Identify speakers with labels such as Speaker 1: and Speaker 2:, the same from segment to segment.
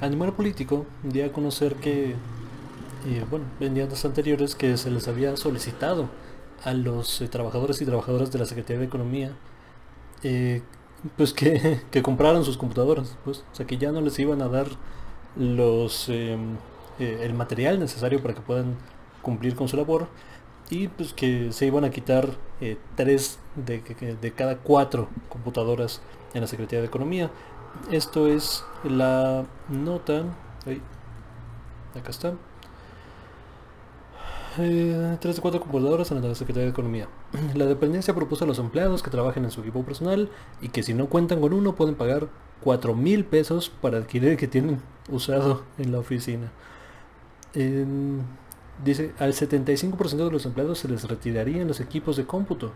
Speaker 1: a nivel político, di a conocer que, bueno, en días anteriores que se les había solicitado a los trabajadores y trabajadoras de la Secretaría de Economía, eh, pues que compraran sus computadoras, pues, o sea, que ya no les iban a dar los el material necesario para que puedan cumplir con su labor, y pues que se iban a quitar tres de cada cuatro computadoras en la Secretaría de Economía. Esto es la nota. Ay, acá está. Tres de cuatro computadoras en la Secretaría de Economía. La dependencia propuso a los empleados que trabajen en su equipo personal y que si no cuentan con uno pueden pagar 4,000 pesos para adquirir el que tienen usado en la oficina. En- Dice, al 75% de los empleados se les retirarían los equipos de cómputo,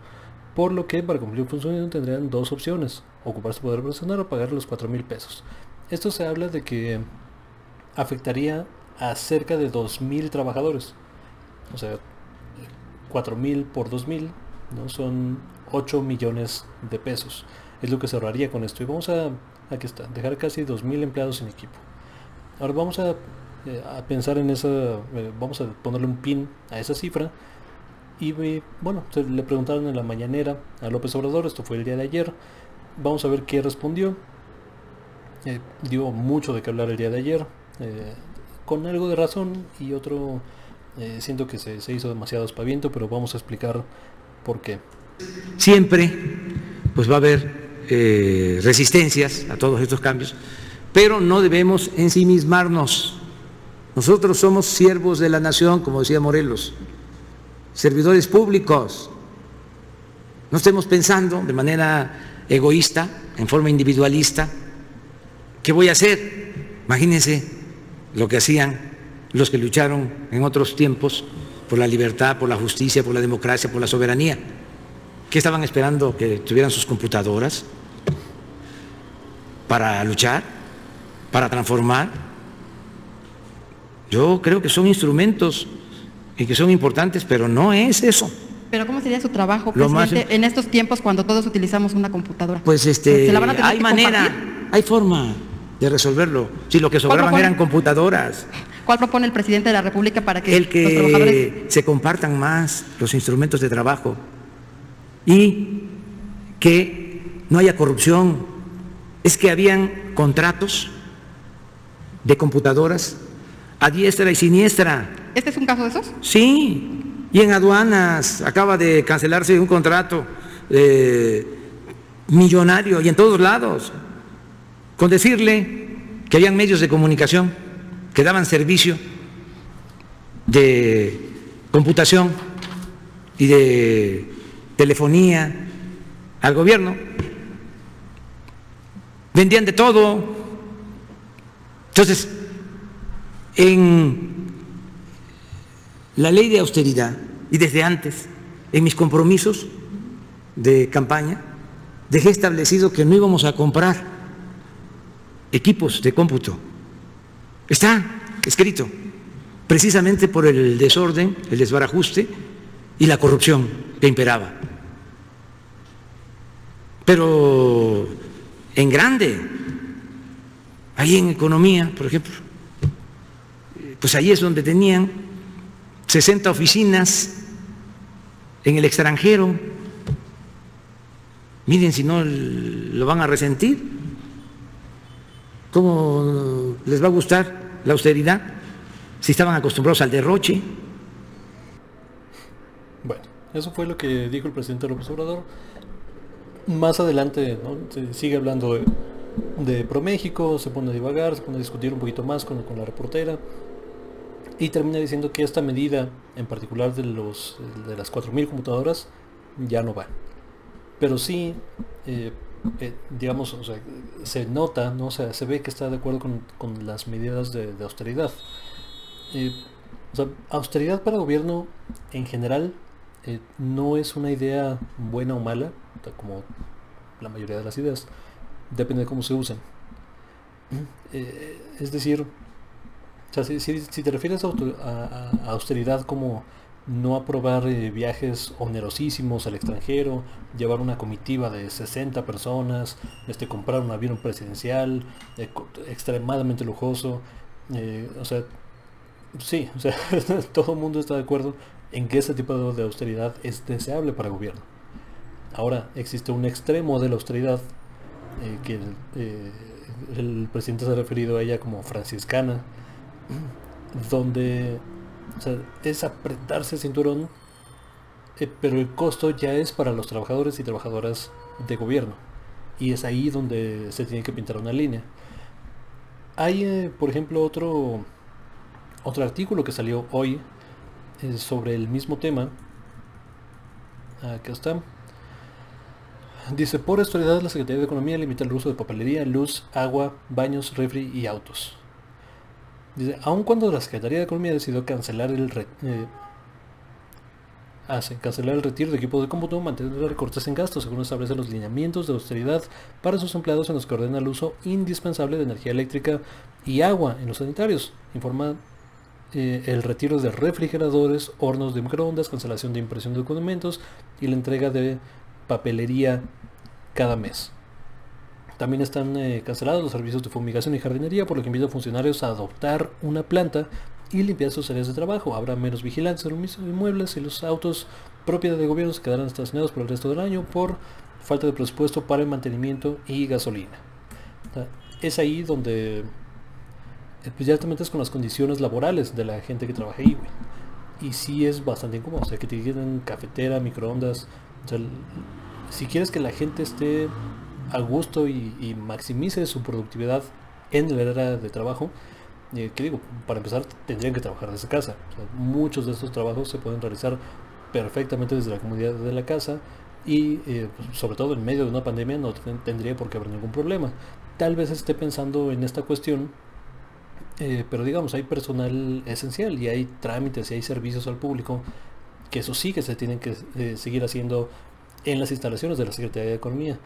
Speaker 1: por lo que para cumplir función tendrían dos opciones: ocupar su poder personal o pagar los 4,000 pesos. Esto se habla de que afectaría a cerca de 2,000 trabajadores. O sea, 4,000 por 2,000, ¿no? Son 8 millones de pesos. Es lo que se ahorraría con esto. Y vamos a, aquí está, dejar casi 2,000 empleados sin equipo. Ahora vamos a pensar en esa, vamos a ponerle un pin a esa cifra. Y bueno, le preguntaron en la mañanera a López Obrador, esto fue el día de ayer. Vamos a ver qué respondió. Dio mucho de qué hablar el día de ayer, con algo de razón, y otro siento que se hizo demasiado espaviento, pero vamos a explicar por qué.
Speaker 2: Siempre pues va a haber resistencias a todos estos cambios, pero no debemos ensimismarnos. Nosotros somos siervos de la nación, como decía Morelos, servidores públicos. No estemos pensando de manera egoísta, en forma individualista. ¿Qué voy a hacer? Imagínense lo que hacían los que lucharon en otros tiempos por la libertad, por la justicia, por la democracia, por la soberanía. ¿Qué estaban esperando? ¿Que tuvieran sus computadoras para luchar, para transformar? Yo creo que son instrumentos y que son importantes, pero no es eso.
Speaker 3: Pero ¿cómo sería su trabajo, presidente, en estos tiempos cuando todos utilizamos una computadora?
Speaker 2: Pues
Speaker 3: ¿Se la van a tener
Speaker 2: hay
Speaker 3: que
Speaker 2: manera,
Speaker 3: compartir?
Speaker 2: hay forma de resolverlo. Si lo que sobraban eran computadoras.
Speaker 3: ¿Cuál propone el presidente de la República para que
Speaker 2: El que
Speaker 3: los trabajadores
Speaker 2: se compartan más los instrumentos de trabajo y que no haya corrupción? Es que habían contratos de computadoras a diestra y siniestra.
Speaker 3: ¿Este es un caso de esos?
Speaker 2: Sí, y en aduanas acaba de cancelarse un contrato millonario, y en todos lados, con decirle que habían medios de comunicación que daban servicio de computación y de telefonía al gobierno. Vendían de todo. Entonces, en la ley de austeridad y desde antes, en mis compromisos de campaña, dejé establecido que no íbamos a comprar equipos de cómputo. Está escrito, precisamente por el desorden, el desbarajuste y la corrupción que imperaba. Pero en grande, ahí en economía, por ejemplo, pues ahí es donde tenían 60 oficinas en el extranjero. Miren si no lo van a resentir. ¿Cómo les va a gustar la austeridad si estaban acostumbrados al derroche?
Speaker 1: Bueno, eso fue lo que dijo el presidente López Obrador. Más adelante, ¿no?, se sigue hablando de ProMéxico, se pone a divagar, se pone a discutir un poquito más con la reportera, y termina diciendo que esta medida, en particular de las 4,000 computadoras, ya no va. Pero sí, digamos, o sea, se nota, ¿no? O sea, se ve que está de acuerdo con las medidas de austeridad. Eh, o sea, austeridad para el gobierno en general no es una idea buena o mala, o sea, como la mayoría de las ideas, depende de cómo se usen. Es decir, o sea, si te refieres a austeridad como no aprobar viajes onerosísimos al extranjero, llevar una comitiva de 60 personas, comprar un avión presidencial extremadamente lujoso. O sea, sí, o sea, todo el mundo está de acuerdo en que ese tipo de austeridad es deseable para el gobierno. Ahora, existe un extremo de la austeridad que el presidente se ha referido a ella como franciscana, donde, o sea, es apretarse el cinturón, pero el costo ya es para los trabajadores y trabajadoras de gobierno, y es ahí donde se tiene que pintar una línea. Hay, por ejemplo, otro artículo que salió hoy sobre el mismo tema. Acá está. Dice: por austeridad la Secretaría de Economía limita el uso de papelería, luz, agua, baños, refri y autos. Dice: aun cuando la Secretaría de Economía decidió cancelar el retiro de equipos de cómputo, manteniendo recortes en gastos, según establecen los lineamientos de austeridad para sus empleados, en los que ordena el uso indispensable de energía eléctrica y agua en los sanitarios. Informa el retiro de refrigeradores, hornos de microondas, cancelación de impresión de documentos y la entrega de papelería cada mes. También están cancelados los servicios de fumigación y jardinería, por lo que invita a funcionarios a adoptar una planta y limpiar sus áreas de trabajo. Habrá menos vigilancia en los inmuebles y los autos propiedad del gobierno se quedarán estacionados por el resto del año por falta de presupuesto para el mantenimiento y gasolina. Es ahí donde pues ya te metes con las condiciones laborales de la gente que trabaja ahí, güey. Y sí es bastante incómodo, o sea, que te queden cafetera, microondas. O sea, si quieres que la gente esté a gusto y maximice su productividad en el área de trabajo, que digo, para empezar tendrían que trabajar desde casa. O sea, muchos de estos trabajos se pueden realizar perfectamente desde la comodidad de la casa y pues, sobre todo en medio de una pandemia no tendría por qué haber ningún problema. Tal vez esté pensando en esta cuestión, pero digamos, hay personal esencial y hay trámites y hay servicios al público que eso sí que se tienen que seguir haciendo en las instalaciones de la Secretaría de Economía.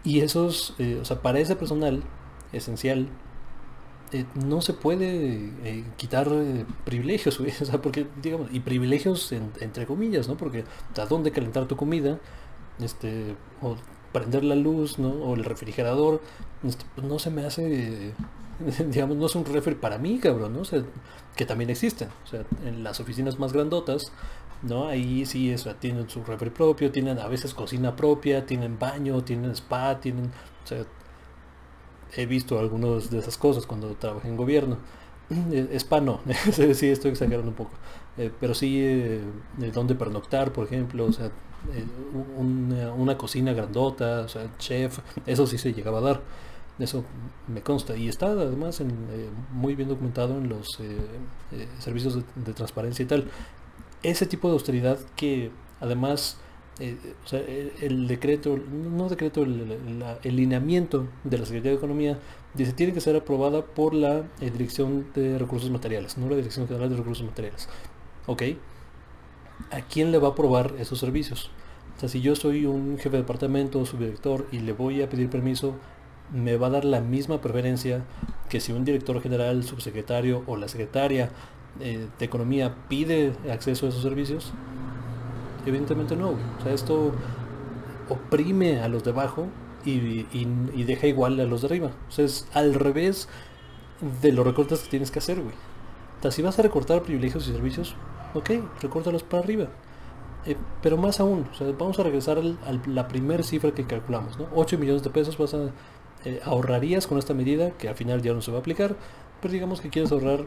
Speaker 1: Y esos, o sea, para ese personal esencial no se puede quitar privilegios, güey. O sea, porque, digamos, y privilegios entre comillas, ¿no? Porque a dónde calentar tu comida, o prender la luz, ¿no? O el refrigerador, pues no se me hace, digamos, no es un refri para mí, cabrón, ¿no? O sea, que también existen. O sea, en las oficinas más grandotas, ¿no? Ahí sí, o sea, tienen su refri propio, tienen a veces cocina propia, tienen baño, tienen spa, tienen, o sea, he visto algunas de esas cosas cuando trabajé en gobierno. Spa no, sí estoy exagerando un poco, pero sí donde pernoctar, por ejemplo, o sea, una cocina grandota, o sea, chef, eso sí se llegaba a dar, eso me consta, y está además muy bien documentado en los servicios de transparencia y tal. Ese tipo de austeridad que además, o sea, el decreto, no decreto, el lineamiento de la Secretaría de Economía dice tiene que ser aprobada por la Dirección de Recursos Materiales, no la Dirección General de Recursos Materiales. Ok, ¿a quién le va a aprobar esos servicios? O sea, si yo soy un jefe de departamento o subdirector y le voy a pedir permiso, me va a dar la misma preferencia que si un director general, subsecretario o la secretaria de Economía pide acceso a esos servicios. Evidentemente no, güey. O sea, esto oprime a los de abajo y deja igual a los de arriba. O sea, es al revés de los recortes que tienes que hacer, güey. O sea, si vas a recortar privilegios y servicios, ok, recórtalos para arriba. Pero más aún, o sea, vamos a regresar a la primera cifra que calculamos, ¿no? 8 millones de pesos ahorrarías con esta medida, que al final ya no se va a aplicar, pero digamos que quieres ahorrar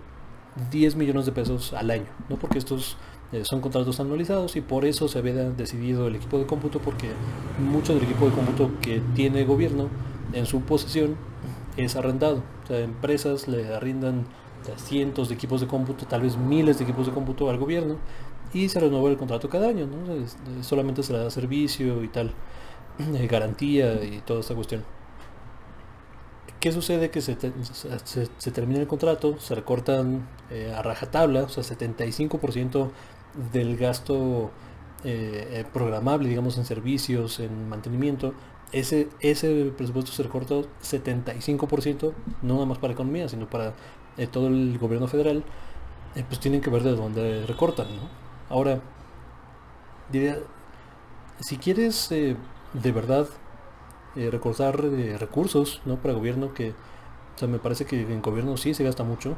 Speaker 1: 10 millones de pesos al año, ¿no? Porque estos son contratos anualizados y por eso se había decidido el equipo de cómputo, porque mucho del equipo de cómputo que tiene el gobierno en su posesión es arrendado. O sea, empresas le arrendan cientos de equipos de cómputo, tal vez miles de equipos de cómputo al gobierno y se renueva el contrato cada año, ¿no? Solamente se le da servicio y tal, garantía y toda esta cuestión. ¿Qué sucede? Que se termina el contrato, se recortan a rajatabla, o sea, 75% del gasto programable, digamos, en servicios, en mantenimiento. Ese presupuesto se recorta 75%, no nada más para economía, sino para todo el gobierno federal. Pues tienen que ver de dónde recortan, ¿no? Ahora, diría, si quieres de verdad recortar recursos, ¿no? Para gobierno, que, o sea, me parece que en gobierno sí se gasta mucho,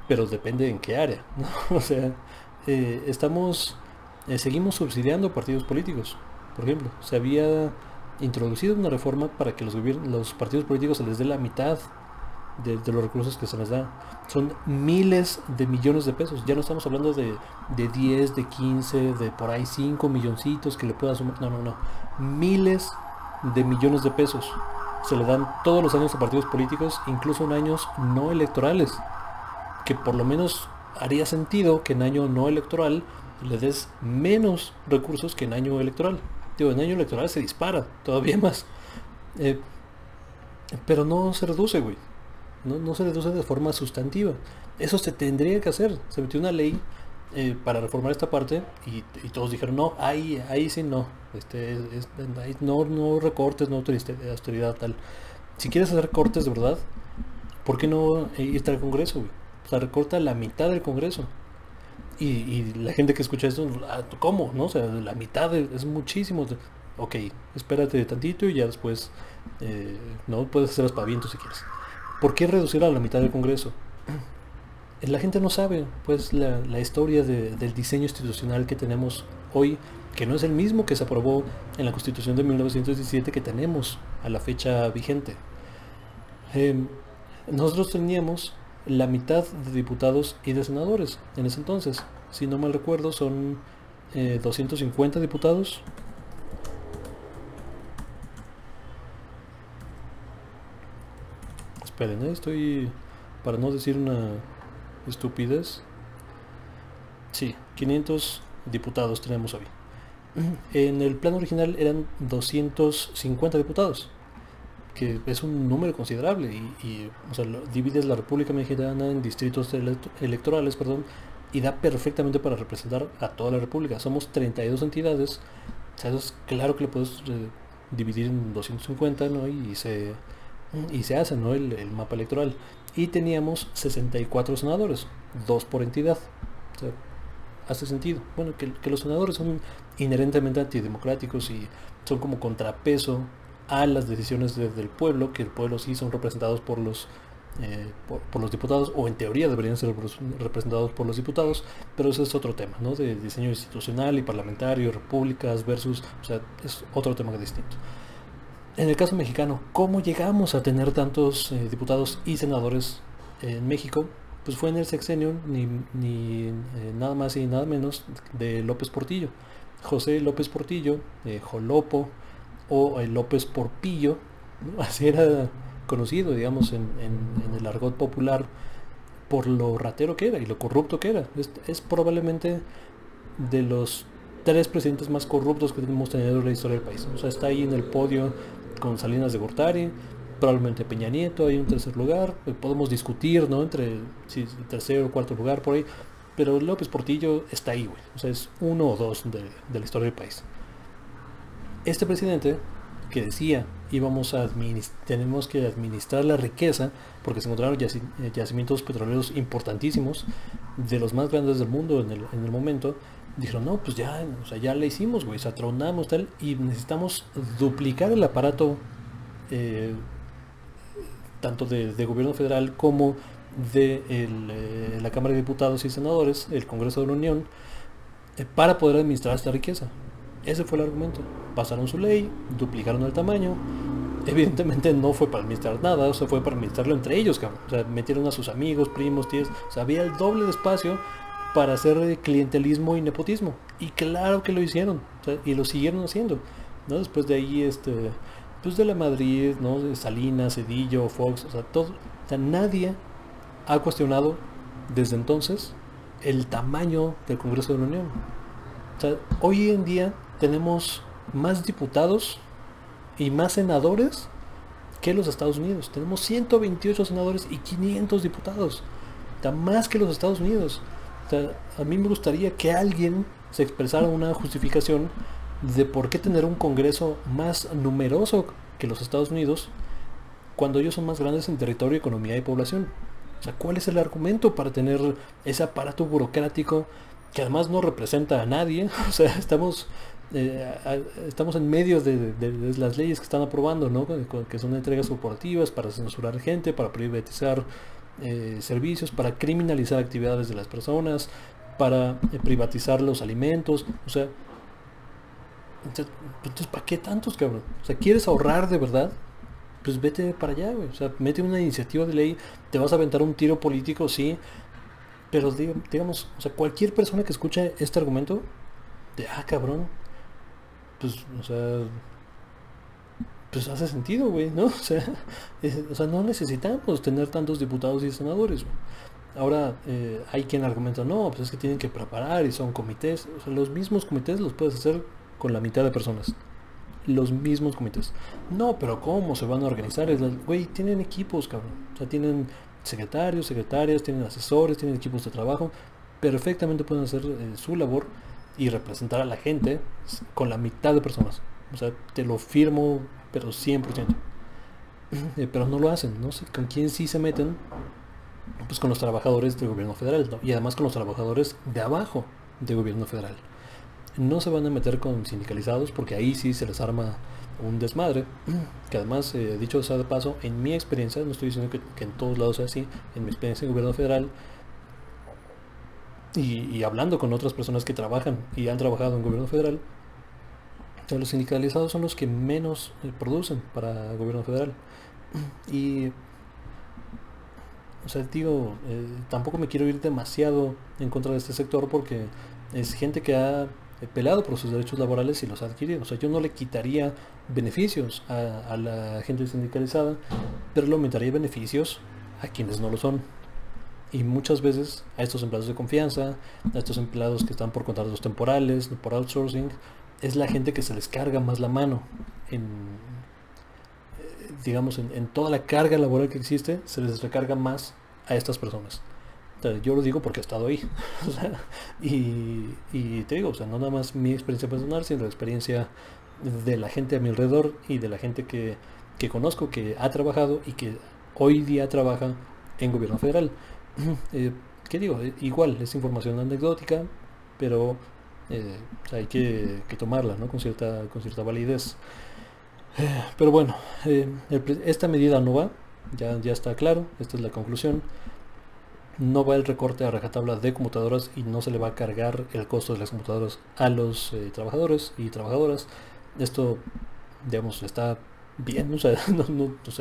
Speaker 1: pero depende en qué área, ¿no? O sea, seguimos subsidiando partidos políticos. Por ejemplo, se había introducido una reforma para que los partidos políticos se les dé la mitad de los recursos que se les da. Son miles de millones de pesos. Ya no estamos hablando de 10, de 15, de por ahí 5 milloncitos que le puedan sumar. No, no, no. Miles de millones de pesos se le dan todos los años a partidos políticos, incluso en años no electorales. Que por lo menos haría sentido que en año no electoral le des menos recursos que en año electoral. Digo, en año electoral se dispara todavía más. Pero no se reduce, güey. No se reduce de forma sustantiva. Eso se tendría que hacer. Se metió una ley para reformar esta parte y todos dijeron, no, ahí sí no. No recortes, no austeridad, tal. Si quieres hacer cortes de verdad, ¿por qué no irte al Congreso, güey? O sea, recorta la mitad del Congreso. Y la gente que escucha esto, ¿cómo? ¿No? O sea, la mitad es muchísimo. Ok, espérate tantito y ya después no puedes hacer aspavientos si quieres. ¿Por qué reducir a la mitad del Congreso? La gente no sabe, pues, la historia del diseño institucional que tenemos hoy, que no es el mismo que se aprobó en la Constitución de 1917 que tenemos a la fecha vigente. Nosotros teníamos la mitad de diputados y de senadores en ese entonces. Si no mal recuerdo, son 250 diputados. Esperen, estoy, para no decir una estupidez. Sí, 500 diputados tenemos hoy. En el plan original eran 250 diputados, que es un número considerable, o sea, divides la República Mexicana en distritos electorales, y da perfectamente para representar a toda la República. Somos 32 entidades, o sea, eso es claro que le puedes dividir en 250, ¿no? Y se hace, ¿no? el mapa electoral. Y teníamos 64 senadores, 2 por entidad. O sea, hace sentido. Bueno, que los senadores son inherentemente antidemocráticos y son como contrapeso a las decisiones del pueblo, que el pueblo sí son representados por los diputados, o en teoría deberían ser representados por los diputados, pero ese es otro tema, ¿no? De diseño institucional y parlamentario, repúblicas versus, o sea, es otro tema distinto. En el caso mexicano, ¿cómo llegamos a tener tantos diputados y senadores en México? Pues fue en el sexenio ni nada más y nada menos de López Portillo. José López Portillo, Jolopo, o el López Porpillo, ¿no? Así era conocido, digamos, en el argot popular, por lo ratero que era y lo corrupto que era. Es probablemente de los 3 presidentes más corruptos que hemos tenido en la historia del país. O sea, está ahí en el podio con Salinas de Gortari, probablemente Peña Nieto, hay un tercer lugar. Podemos discutir, ¿no? Entre si tercero o cuarto lugar por ahí, pero López Portillo está ahí, güey. O sea, es 1 o 2 de la historia del país. Este presidente que decía tenemos que administrar la riqueza, porque se encontraron yacimientos petroleros importantísimos, de los más grandes del mundo en el momento, dijeron, no, pues ya, o sea, ya la hicimos, güey, atronamos tal, y necesitamos duplicar el aparato tanto de gobierno federal como de la Cámara de Diputados y Senadores, el Congreso de la Unión, para poder administrar esta riqueza. Ese fue el argumento. Pasaron su ley, duplicaron el tamaño. Evidentemente no fue para administrar nada, o sea, fue para administrarlo entre ellos, cabrón. O sea, metieron a sus amigos, primos, tíos. O sea, había el doble de espacio para hacer clientelismo y nepotismo. Y claro que lo hicieron, o sea, y lo siguieron haciendo, ¿no? Después de ahí, pues de la Madrid, ¿no? De Salinas, Cedillo, Fox, o sea, todo. O sea, nadie ha cuestionado desde entonces el tamaño del Congreso de la Unión. O sea, hoy en día tenemos más diputados y más senadores que los Estados Unidos. Tenemos 128 senadores y 500 diputados. O sea, más que los Estados Unidos. O sea, a mí me gustaría que alguien se expresara una justificación de por qué tener un Congreso más numeroso que los Estados Unidos cuando ellos son más grandes en territorio, economía y población. O sea, ¿cuál es el argumento para tener ese aparato burocrático que además no representa a nadie. O sea, estamos en medio de las leyes que están aprobando, ¿no? Que son entregas corporativas para censurar gente, para privatizar servicios, para criminalizar actividades de las personas, para privatizar los alimentos. O sea, entonces, ¿para qué tantos, cabrón? O sea, ¿quieres ahorrar de verdad? Pues vete para allá, güey. O sea, mete una iniciativa de ley, te vas a aventar un tiro político, sí, pero digamos, o sea, cualquier persona que escuche este argumento, cabrón, pues, o sea, pues hace sentido, güey, ¿no? O sea, no necesitamos tener tantos diputados y senadores, güey. Ahora, hay quien argumenta, no, pues es que tienen que preparar y son comités. O sea, los mismos comités los puedes hacer con la mitad de personas. Los mismos comités. No, pero ¿cómo se van a organizar? Güey, tienen equipos, cabrón. O sea, tienen secretarios, secretarias, tienen asesores, tienen equipos de trabajo. Perfectamente pueden hacer su labor y representar a la gente con la mitad de personas. O sea, te lo firmo, pero 100%. Pero no lo hacen, ¿no? ¿Con quién sí se meten? Pues con los trabajadores del gobierno federal, ¿no? Y además con los trabajadores de abajo del gobierno federal. No se van a meter con sindicalizados porque ahí sí se les arma un desmadre. Que además, dicho sea de paso, en mi experiencia, no estoy diciendo que en todos lados sea así, en mi experiencia en el gobierno federal y hablando con otras personas que trabajan y han trabajado en gobierno federal, o sea, los sindicalizados son los que menos producen para el gobierno federal. Y, o sea, digo, tampoco me quiero ir demasiado en contra de este sector porque es gente que ha peleado por sus derechos laborales y los ha adquirido. O sea, yo no le quitaría beneficios a la gente sindicalizada, pero le aumentaría beneficios a quienes no lo son. Y muchas veces a estos empleados de confianza, a estos empleados que están por contratos temporales, por outsourcing, es la gente que se les carga más la mano digamos, en toda la carga laboral que existe, se les recarga más a estas personas. O sea, yo lo digo porque he estado ahí. O sea, y te digo, o sea, no nada más mi experiencia personal, sino la experiencia de la gente a mi alrededor y de la gente que conozco, que ha trabajado y que hoy día trabaja en gobierno federal. ¿Qué digo? Igual, es información anecdótica, pero o sea, hay que tomarla, ¿no? Con cierta validez. Pero bueno, esta medida no va, ya está claro, esta es la conclusión. No va el recorte a rajatabla de computadoras y no se le va a cargar el costo de las computadoras a los trabajadores y trabajadoras. Esto, digamos, está bien, o sea,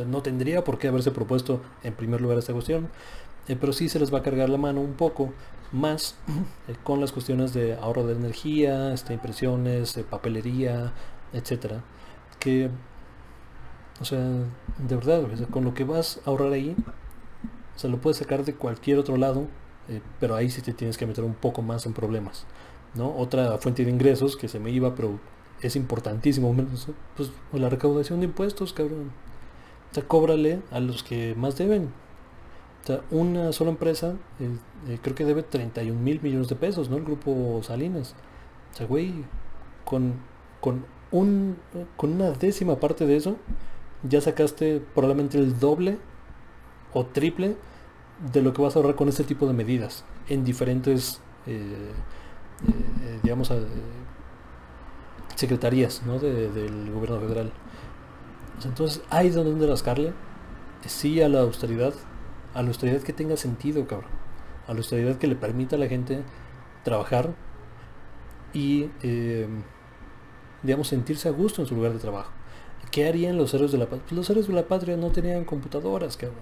Speaker 1: no tendría por qué haberse propuesto en primer lugar esta cuestión, pero sí se les va a cargar la mano un poco más con las cuestiones de ahorro de energía, impresiones, papelería, etcétera. Que, o sea, de verdad, o sea, con lo que vas a ahorrar ahí, o sea, lo puedes sacar de cualquier otro lado, pero ahí sí te tienes que meter un poco más en problemas, ¿no? Otra fuente de ingresos que se me iba, pero es importantísimo, pues la recaudación de impuestos, cabrón. O sea, cóbrale a los que más deben. O sea, una sola empresa creo que debe 31 mil millones de pesos, ¿no? El grupo Salinas. O sea, güey, con una décima parte de eso, ya sacaste probablemente el doble o triple de lo que vas a ahorrar con este tipo de medidas en diferentes, digamos, secretarías, ¿no? del gobierno federal. O sea, entonces, hay donde rascarle, sí, a la austeridad que tenga sentido, cabrón, a la austeridad que le permita a la gente trabajar y digamos, sentirse a gusto en su lugar de trabajo. ¿Qué harían los héroes de la patria? Pues los héroes de la patria no tenían computadoras, cabrón.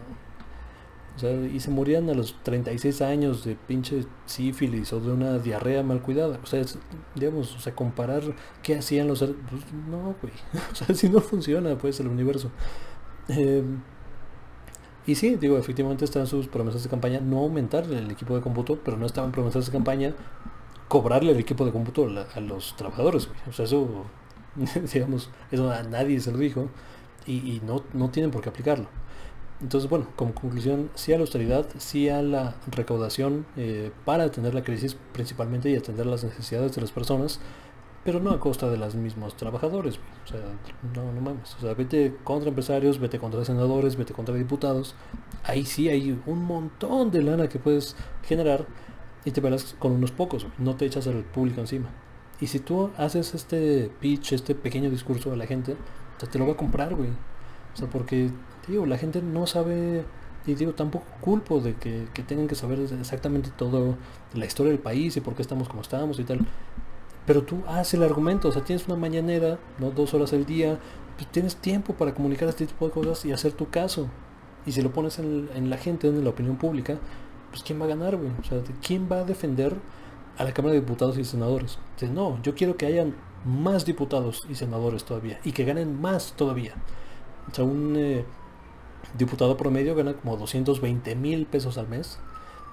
Speaker 1: O sea, y se morían a los 36 años de pinche sífilis o de una diarrea mal cuidada. O sea, digamos, o sea, comparar qué hacían los héroes, pues no, güey. O sea, si no funciona, pues, el universo. Y sí, digo, efectivamente están sus promesas de campaña, no aumentar el equipo de cómputo, pero no estaban promesas de campaña cobrarle el equipo de cómputo a los trabajadores, güey. O sea, eso, digamos, eso a nadie se lo dijo y no tienen por qué aplicarlo. Entonces, bueno, como conclusión, sí a la austeridad, sí a la recaudación para atender la crisis principalmente y atender las necesidades de las personas, pero no a costa de los mismos trabajadores, güey. O sea, no mames. O sea, vete contra empresarios, vete contra senadores, vete contra diputados. Ahí sí hay un montón de lana que puedes generar y te verás con unos pocos, no te echas al público encima. Y si tú haces este pitch, este pequeño discurso a la gente, o sea, te lo va a comprar, güey. O sea, porque, digo, la gente no sabe, y digo, tampoco culpo de que tengan que saber exactamente todo, la historia del país y por qué estamos como estamos y tal. Pero tú haces el argumento, o sea, tienes una mañanera, ¿no? 2 horas al día, pues tienes tiempo para comunicar este tipo de cosas y hacer tu caso. Y si lo pones en la gente, en la opinión pública, pues ¿quién va a ganar, güey? O sea, ¿quién va a defender a la Cámara de Diputados y Senadores? Entonces, no, yo quiero que hayan más diputados y senadores todavía, y que ganen más todavía. O sea, un diputado promedio gana como 220,000 pesos al mes.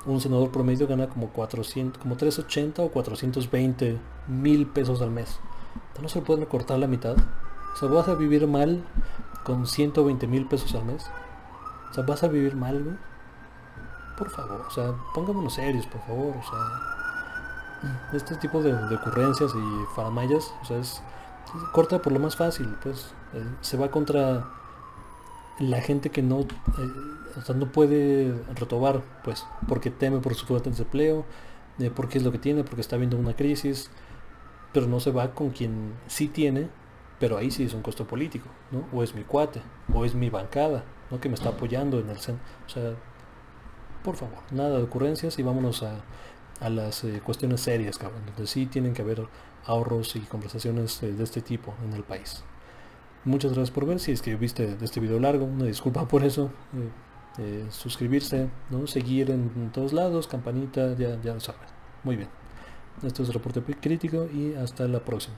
Speaker 1: Un senador promedio gana como 380 o 420,000 pesos al mes. Entonces no se pueden cortar la mitad. O sea, vas a vivir mal con 120,000 pesos al mes. O sea, vas a vivir mal, güey. Por favor, o sea, pongámonos serios, por favor. O sea, este tipo de ocurrencias y faramayas, o sea, corta por lo más fácil, pues. Se va contra la gente que no, o sea, no puede retobar, pues, porque teme por su fuente de desempleo, porque es lo que tiene, porque está viendo una crisis, pero no se va con quien sí tiene, pero ahí sí es un costo político, ¿no? O es mi cuate, o es mi bancada, ¿no? Que me está apoyando en el o sea, por favor, nada de ocurrencias y vámonos a las cuestiones serias, cabrón, donde sí tienen que haber ahorros y conversaciones de este tipo en el país. Muchas gracias por ver. Si es que viste este video largo, una disculpa por eso. Suscribirse, ¿no? Seguir en todos lados, campanita, ya lo saben. Muy bien. Esto es Reporte Crítico y hasta la próxima.